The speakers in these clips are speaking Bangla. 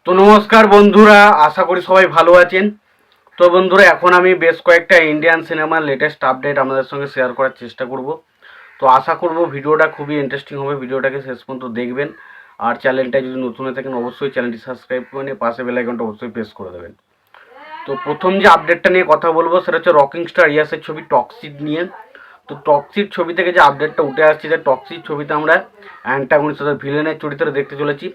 তো নমস্কার বন্ধুরা, আশা করি সবাই ভালো আছেন। তো বন্ধুরা, এখন আমি বেশ কয়েকটা ইন্ডিয়ান সিনেমার লেটেস্ট আপডেট আপনাদের সঙ্গে শেয়ার করার চেষ্টা করব। তো আশা করব ভিডিওটা খুবই ইন্টারেস্টিং হবে, ভিডিওটাকে শেষ পর্যন্ত দেখবেন। আর চ্যানেলটা যদি নতুন হয়ে থাকেন অবশ্যই চ্যানেলটি সাবস্ক্রাইব করে নিয়ে পাশে বেল আইকনটা অবশ্যই প্রেস করে দেবেন। তো প্রথম যে আপডেটটা নিয়ে কথা বলবো সেটা হচ্ছে রকিং স্টার ইয়াসের ছবি টক্সিক নিয়ে। তো টক্সিক ছবি থেকে যে আপডেটটা উঠে আসছে যে টক্সিক ছবিতে আমরা অ্যান্টাগনিস্ট অর্থাৎ ভিলেনের চরিত্রে দেখতে চলেছি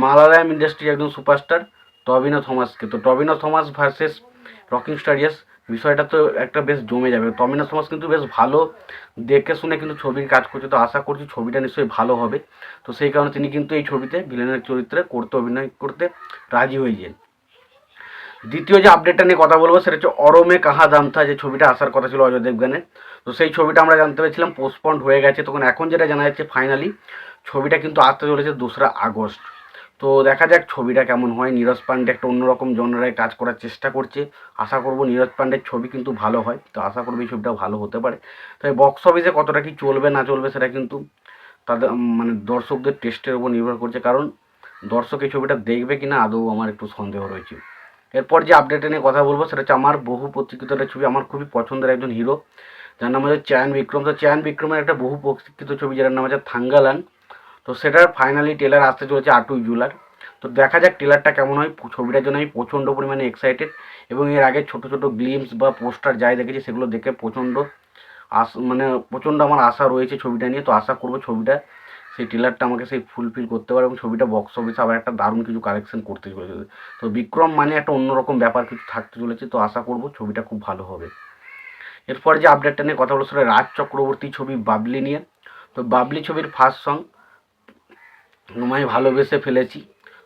মালায়ালাম ইন্ডাস্ট্রির একজন সুপারস্টার টবিনো থমাসকে। তো Tovino Thomas versus rocking star Yash, বিষয়টা তো একটা বেশ জমে যাবে। টবিনো থমাস কিন্তু বেশ ভালো দেখে শুনে কিন্তু ছবির কাজ করছে, তো আশা করছি ছবিটা নিশ্চয়ই ভালো হবে। তো সেই কারণে তিনি কিন্তু এই ছবিতে ভিলেনের চরিত্রে অভিনয় করতে রাজি হয়েছেন। দ্বিতীয় যে আপডেটটা নিয়ে কথা বলবো সেটা হচ্ছে অরমে কাহা দাম থা, যে ছবিটা আসার কথা ছিল অজয় দেবগানের। তো সেই ছবিটা আমরা জানতে পেরেছিলাম পোস্টপন্ড হয়ে গেছে, তখন এখন যেটা জানা যাচ্ছে ফাইনালি ছবিটা কিন্তু আসতে চলেছে 2রা আগস্ট। তো দেখা যাক ছবিটা কেমন হয়। নীরজ পান্ডে একটা অন্যরকম জনরায় কাজ করার চেষ্টা করছে, আশা করব নীরজ পান্ডের ছবি কিন্তু ভালো হয়। তো আশা করবো এই ছবিটা ভালো হতে পারে। তবে বক্স অফিসে কতটা কি চলবে না চলবে সেটা কিন্তু তাদের মানে দর্শকদের টেস্টের উপর নির্ভর করছে, কারণ দর্শক এই ছবিটা দেখবে কিনা আদৌ আমার একটু সন্দেহ রয়েছে। এরপর যে আপডেট নিয়ে কথা বলবো সেটা হচ্ছে আমার বহু প্রতীক্ষিত একটা ছবি, আমার খুবই পছন্দের একজন হিরো যার নাম হচ্ছে চায়ন বিক্রম। তো চায়ন বিক্রমের একটা বহু প্রতীক্ষিত ছবি যার নাম হচ্ছে থাঙ্গালান। তো সেটার ফাইনালি ট্রেলার আসতে চলেছে 8ই জুলাই। তো দেখা যাক ট্রেলারটা কেমন হয়। ছবিটার জন্য আমি প্রচণ্ড পরিমাণে এক্সাইটেড, এবং এর আগে ছোটো ছোটো গ্লিমস বা পোস্টার যাই দেখেছি সেগুলো দেখে প্রচণ্ড আমার আশা রয়েছে ছবিটা নিয়ে। তো আশা করবো ছবিটা সেই ট্রেলারটা আমাকে সেই ফুলফিল করতে পারে এবং ছবিটা বক্স অফিসে আবার একটা দারুণ কিছু কালেকশন করতে চলেছে। তো বিক্রম মানে একটা অন্যরকম ব্যাপার কিছু থাকতে চলেছে, তো আশা করবো ছবিটা খুব ভালো হবে। এরপর যে আপডেটটা নিয়ে কথা বলবো সেটা রাজ চক্রবর্তী ছবি বাবলি নিয়ে। তো বাবলি ছবির ফার্স্ট সং তোমায় ভালোবেসে ফেলেছি,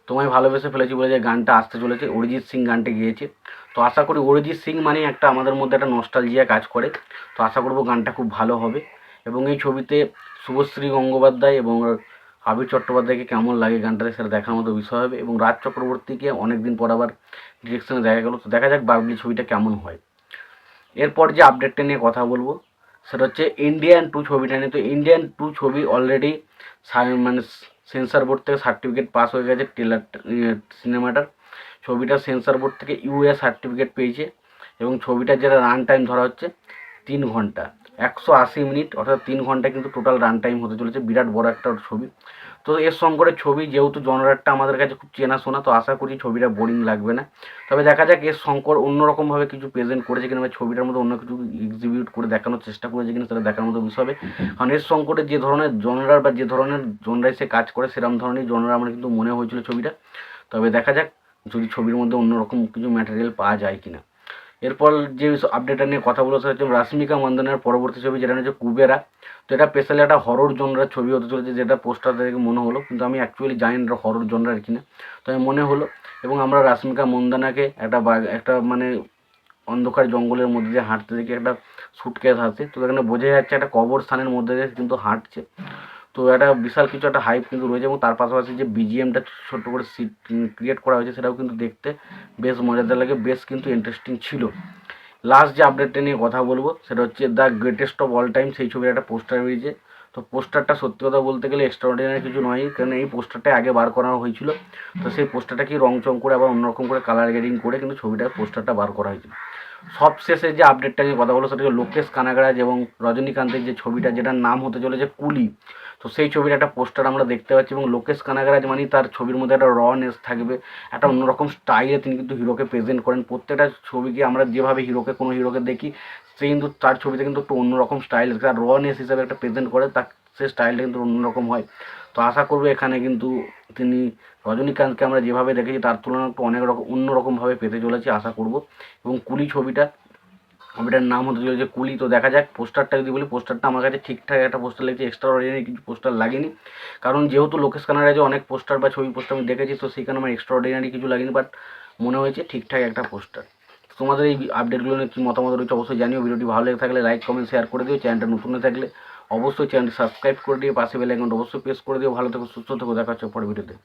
তোমায় ভালোবেসে ফেলেছি বলে যে গানটা আসতে চলেছে, অরিজিৎ সিং গানটা গিয়েছে। তো আশা করি অরিজিৎ সিং মানে একটা আমাদের মধ্যে একটা নস্টালজিয়া কাজ করে। তো আশা করবো গানটা খুব ভালো হবে। এবং এই ছবিতে শুভশ্রী গঙ্গোপাধ্যায় এবং আবির চট্টোপাধ্যায়কে কেমন লাগে গানটাতে সেটা দেখার মতো বিষয় হবে, এবং রাজ চক্রবর্তীকে অনেকদিন পর আবার ডিরেকশনে দেখা গেল। তো দেখা যাক বাবলি ছবিটা কেমন হয়। এরপর যে আপডেটটা নিয়ে কথা বলবো সেটা হচ্ছে ইন্ডিয়ান 2 ছবিটা নিয়ে। তো ইন্ডিয়ান 2 ছবি অলরেডি মানে সেন্সার বোর্ড থেকে সার্টিফিকেট পাস হয়ে গেছে। সিনেমাটার ছবিটা সেন্সার বোর্ড থেকে ইউএ সার্টিফিকেট পেয়েছে, এবং ছবিটার যেটা রান টাইম ধরা হচ্ছে 3 ঘন্টা 180 মিনিট, অর্থাৎ 3 ঘন্টা কিন্তু টোটাল রান টাইম হতে চলেছে। বিরাট বড় একটা ছবি। তো এর শঙ্করের ছবি যেহেতু জনরারটা আমাদের কাছে খুব চেনাশোনা, তো আশা করি ছবিটা বোরিং লাগবে না। তবে দেখা যাক এর শঙ্কর অন্যরকমভাবে কিছু প্রেজেন্ট করেছে কিনা, ছবিটার মধ্যে অন্য কিছু এক্সিবিউট করে দেখানোর চেষ্টা করেছে কিনা সেটা দেখার মতো বিষয় হবে। কারণ এর শঙ্করের যে ধরনের জনরার বা যে ধরনের জনরায় সে কাজ করে সেরকম ধরনের জনরা আমার কিন্তু মনে হয়েছিল ছবিটা। তবে দেখা যাক যদি ছবির মধ্যে অন্যরকম কিছু ম্যাটেরিয়াল পাওয়া যায় কিনা। এরপর যে আপডেটটা নিয়ে কথা বলা হচ্ছে রাশ্মিকা মন্দনার পরবর্তী ছবি যেটা হচ্ছে কুবেরা। তো এটা স্পেশালি একটা হরর জনরার ছবি হতে চলেছে, যেটা পোস্টার দেখে মনে হলো, কিন্তু আমি অ্যাকচুয়ালি জানি না হরর জনরার কিনা, তবে মনে হলো। এবং আমরা রাশ্মিকা মন্দনাকে একটা মানে অন্ধকার জঙ্গলের মধ্যে দিয়ে হাঁটতে দেখি, একটা সুটকেস আছে। তো এখানে বোঝা যাচ্ছে একটা কবরস্থানের মধ্যে দিয়ে কিন্তু হাঁটছে। তো একটা বিশাল কিছু একটা হাইপ কিন্তু রয়েছে, এবং তার পাশাপাশি যে বিজিএমটা ছোট্ট করে ক্রিয়েট করা হয়েছে সেটাও কিন্তু দেখতে বেশ মজাদার লাগে, বেশ কিন্তু ইন্টারেস্টিং ছিল। লাস্ট যে আপডেটটা নিয়ে কথা বলবো সেটা হচ্ছে the greatest of all time, সেই ছবির একটা পোস্টার বেরিয়েছে। তো পোস্টারটা সত্যি কথা বলতে গেলে এক্সট্রাঅর্ডিনারি কিছু নয়, কারণ এই পোস্টারটা আগে বার করা হয়েছিল। তো সেই পোস্টারটা কি রং করে আবার অন্যরকম করে কালার গ্রেডিং করে কিন্তু ছবিটার পোস্টারটা বার করা হয়েছিল। সবশেষে যে আপডেটটা নিয়ে কথা বলো সেটা হচ্ছে লোকেশ কানাগড়াজ এবং রজনীকান্তের যে ছবিটা, যেটার নাম হতে চলেছে কুলি। তো সেই ছবির একটা পোস্টার আমরা দেখতে পাচ্ছি, এবং লোকেশ কানাগড়াজ মানে তার ছবির মধ্যে একটা রনেস থাকবে, একটা অন্যরকম স্টাইলে তিনি কিন্তু হিরোকে প্রেজেন্ট করেন। প্রত্যেকটা ছবিকে আমরা যেভাবে কোনো হিরোকে দেখি, সে কিন্তু তার ছবিতে কিন্তু একটু অন্যরকম স্টাইল, তার রনেস হিসাবে একটা প্রেজেন্ট করে, তার সে স্টাইলটা কিন্তু অন্যরকম হয়। তো আশা করবো এখানে কিন্তু তিনি রজনীকান্তকে আমরা যেভাবে দেখেছি তার তুলনায় একটু অনেক রকম অন্যরকমভাবে পেতে চলেছি আশা করব। এবং কুলি ছবিটার নাম হতে চলেছে কুলি। তো দেখা যাক। পোস্টারটা যদি বলি, পোস্টারটা আমার কাছে ঠিকঠাক একটা পোস্টার লেগেছে, এক্সট্রা অর্ডিনারি কিছু পোস্টার লাগেনি। কারণ যেহেতু লোকেশ কানাডায় অনেক পোস্টার বা ছবি পোস্টার আমি দেখেছি, তো সেখানে আমার এক্সট্রা অর্ডিনারি কিছু লাগেনি, বাট মনে হয়েছে ঠিকঠাক একটা পোস্টার। তোমাদের এই আপডেটগুলো নিয়ে কী মতামত রয়েছে অবশ্যই জানিও। ভিডিওটি ভালো লেগে থাকলে লাইক কমেন্ট শেয়ার করে দিও। চ্যানেলটা নতুন হয়ে থাকলে অবশ্যই চ্যানেলটি সাবস্ক্রাইব করে দিও, পাশে বেল আইকনটা অবশ্যই প্রেস করে দিও। ভালো থেকো, সুস্থ থেকো, দেখা হচ্ছে পরের ভিডিওতে।